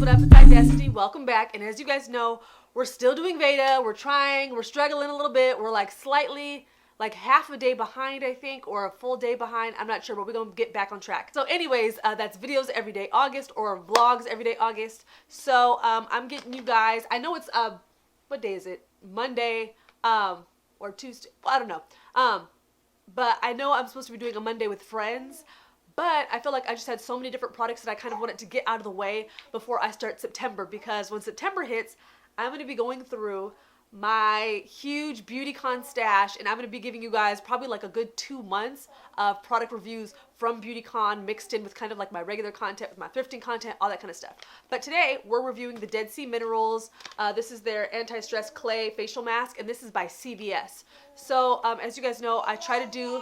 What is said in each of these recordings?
what up? It's Identity. Welcome back. And as you guys know, we're still doing VEDA. We're trying. We're struggling a little bit. We're like slightly, like half a day behind, I think, or a full day behind. I'm not sure, but we're going to get back on track. So anyways, that's videos every day August or vlogs every day August. So I'm getting you guys, I know it's, what day is it? Monday or Tuesday. Well, I don't know. But I know I'm supposed to be doing a Monday with friends. But I feel like I just had so many different products that I kind of wanted to get out of the way before I start September, because when September hits, I'm going to be going through my huge BeautyCon stash, and I'm going to be giving you guys probably like a good 2 months of product reviews from BeautyCon mixed in with kind of like my regular content, with my thrifting content, all that kind of stuff. But today we're reviewing the Dead Sea Minerals. This is their anti-stress clay facial mask, and this is by CVS. So as you guys know, I try to do...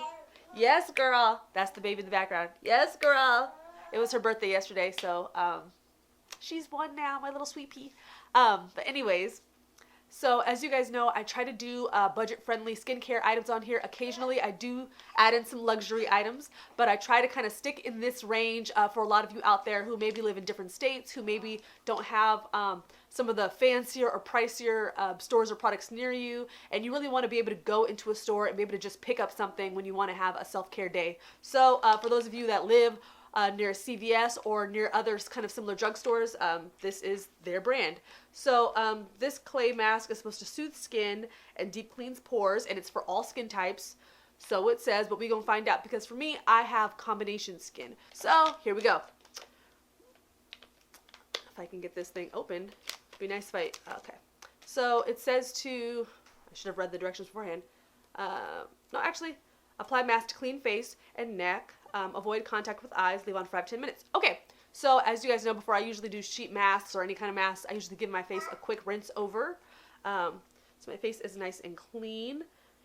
Yes, girl. That's the baby in the background. Yes, girl. It was her birthday yesterday, so she's 1 now, my little sweet pea. But anyways, so as you guys know, I try to do budget-friendly skincare items on here. Occasionally, I do add in some luxury items, but I try to kind of stick in this range for a lot of you out there who maybe live in different states, who maybe don't have some of the fancier or pricier stores or products near you, and you really want to be able to go into a store and be able to just pick up something when you want to have a self-care day. So for those of you that live near CVS or near other kind of similar drugstores, this is their brand. So this clay mask is supposed to soothe skin and deep cleans pores, and it's for all skin types. So it says, but we're going to find out, because for me, I have combination skin. So here we go. If I can get this thing open, it'd be nice if I, okay. So it says to, I should have read the directions beforehand. No, actually, apply mask to clean face and neck. Avoid contact with eyes. Leave on for 5 to 10 minutes. Okay, so as you guys know, before I usually do sheet masks or any kind of masks, I usually give my face a quick rinse over. So my face is nice and clean.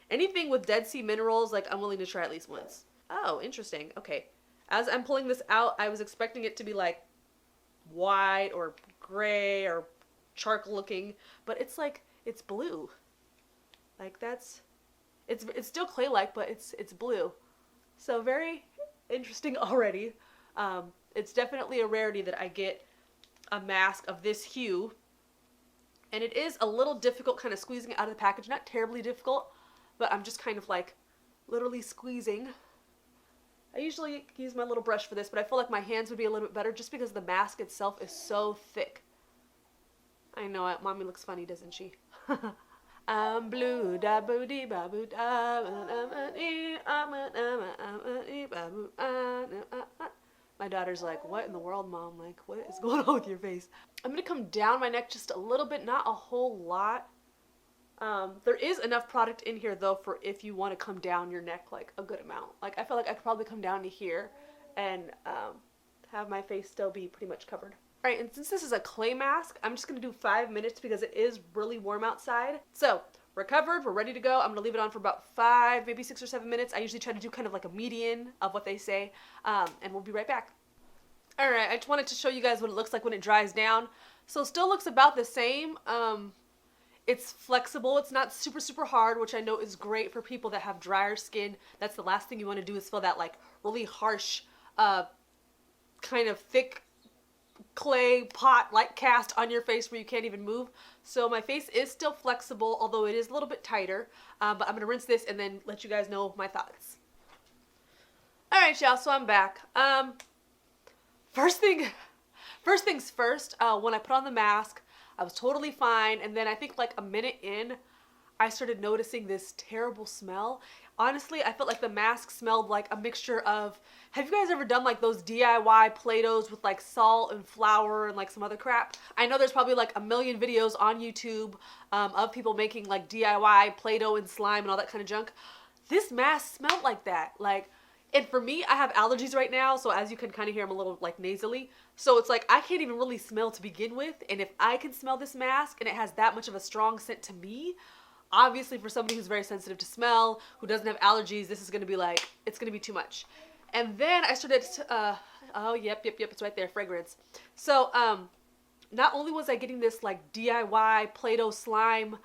Anything with Dead Sea Minerals, like, I'm willing to try at least once. Oh, interesting. Okay. As I'm pulling this out, I was expecting it to be like white or gray or charcoal looking, but it's like, it's blue. Like, that's, it's still clay-like, but it's blue. So very interesting already. It's definitely a rarity that I get a mask of this hue, and it is a little difficult kind of squeezing it out of the package. Not terribly difficult, but I'm just kind of like literally squeezing. I usually use my little brush for this, but I feel like my hands would be a little bit better just because the mask itself is so thick. I know it. Mommy looks funny, doesn't she? I'm blue, da boo dee ba boo da. My daughter's like, what in the world, Mom? Like, what is going on with your face? I'm going to come down my neck just a little bit, not a whole lot. There is enough product in here, though, for if you want to come down your neck, like, a good amount. Like, I feel like I could probably come down to here and have my face still be pretty much covered. All right, and since this is a clay mask, I'm just going to do 5 minutes because it is really warm outside. So, we're covered, we're ready to go. I'm going to leave it on for about 5, maybe 6 or 7 minutes. I usually try to do kind of like a median of what they say, and we'll be right back. All right, I just wanted to show you guys what it looks like when it dries down. So, it still looks about the same. It's flexible. It's not super, super hard, which I know is great for people that have drier skin. That's the last thing you want to do is feel that like really harsh, kind of thick clay pot like cast on your face where you can't even move. So my face is still flexible, although it is a little bit tighter, but I'm gonna rinse this and then let you guys know my thoughts. All right, y'all, so I'm back. First things first, when I put on the mask, I was totally fine, and then I think like a minute in, I started noticing this terrible smell. Honestly, I felt like the mask smelled like a mixture of, have you guys ever done like those DIY Play-Dohs with like salt and flour and like some other crap? I know there's probably like a million videos on YouTube of people making like DIY Play-Doh and slime and all that kind of junk. This mask smelled like that. Like, and for me, I have allergies right now, so as you can kind of hear, I'm a little like nasally. So it's like I can't even really smell to begin with, and if I can smell this mask and it has that much of a strong scent to me, obviously for somebody who's very sensitive to smell, who doesn't have allergies, this is going to be like, it's going to be too much. And then I started to, oh, yep, it's right there, fragrance. So, not only was I getting this like DIY Play-Doh slime,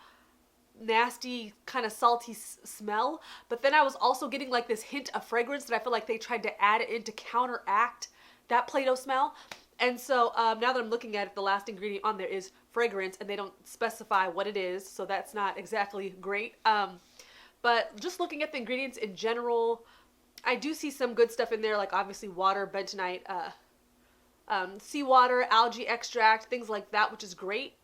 nasty, kind of salty smell, but then I was also getting like this hint of fragrance that I feel like they tried to add it in to counteract that Play-Doh smell. And so now that I'm looking at it, the last ingredient on there is fragrance, and they don't specify what it is, so that's not exactly great. But just looking at the ingredients in general, I do see some good stuff in there, like obviously water, bentonite, seawater, algae extract, things like that, which is great.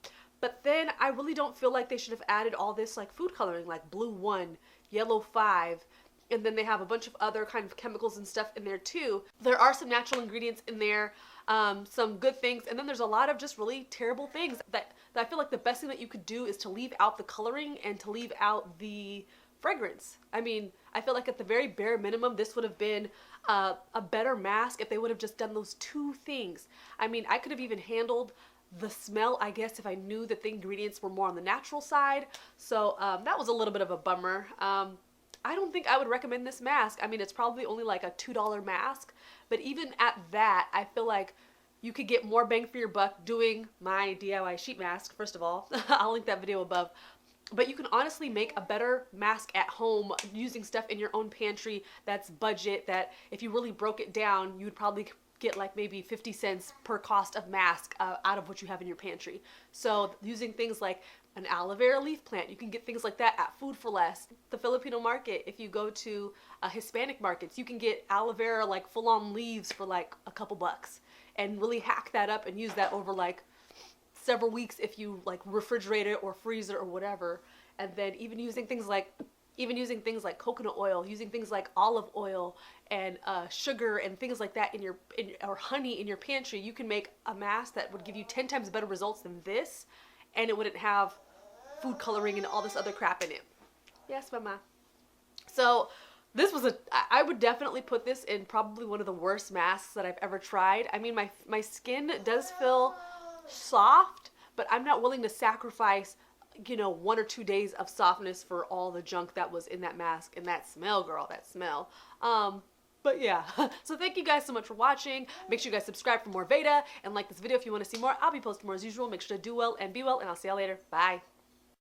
But then I really don't feel like they should have added all this like food coloring, like blue 1, yellow 5, and then they have a bunch of other kind of chemicals and stuff in there too. There are some natural ingredients in there, some good things, and then there's a lot of just really terrible things that I feel like the best thing that you could do is to leave out the coloring and to leave out the fragrance. I mean, I feel like at the very bare minimum, this would have been a better mask if they would have just done those 2 things. I mean, I could have even handled the smell, I guess, if I knew that the ingredients were more on the natural side. So that was a little bit of a bummer. I don't think I would recommend this mask. I mean, it's probably only like a $2 mask, but even at that, I feel like you could get more bang for your buck doing my DIY sheet mask, first of all. I'll link that video above. But you can honestly make a better mask at home using stuff in your own pantry that's budget, that if you really broke it down, you would probably get like maybe 50 cents per cost of mask out of what you have in your pantry. So using things like an aloe vera leaf plant, you can get things like that at Food for Less. The Filipino market, if you go to Hispanic markets, you can get aloe vera like full-on leaves for like a couple bucks and really hack that up and use that over like several weeks if you like refrigerate it or freeze it or whatever. And then even using things like coconut oil, using things like olive oil and sugar and things like that or honey in your pantry, you can make a mask that would give you 10 times better results than this, and it wouldn't have food coloring and all this other crap in it. Yes, mama. So this was I would definitely put this in probably one of the worst masks that I've ever tried. I mean, my skin does feel soft, but I'm not willing to sacrifice, you know, 1 or 2 days of softness for all the junk that was in that mask. And that smell, girl, that smell. But yeah, so thank you guys so much for watching. Make sure you guys subscribe for more VEDA and like this video if you want to see more. I'll be posting more as usual. Make sure to do well and be well, and I'll see y'all later. Bye.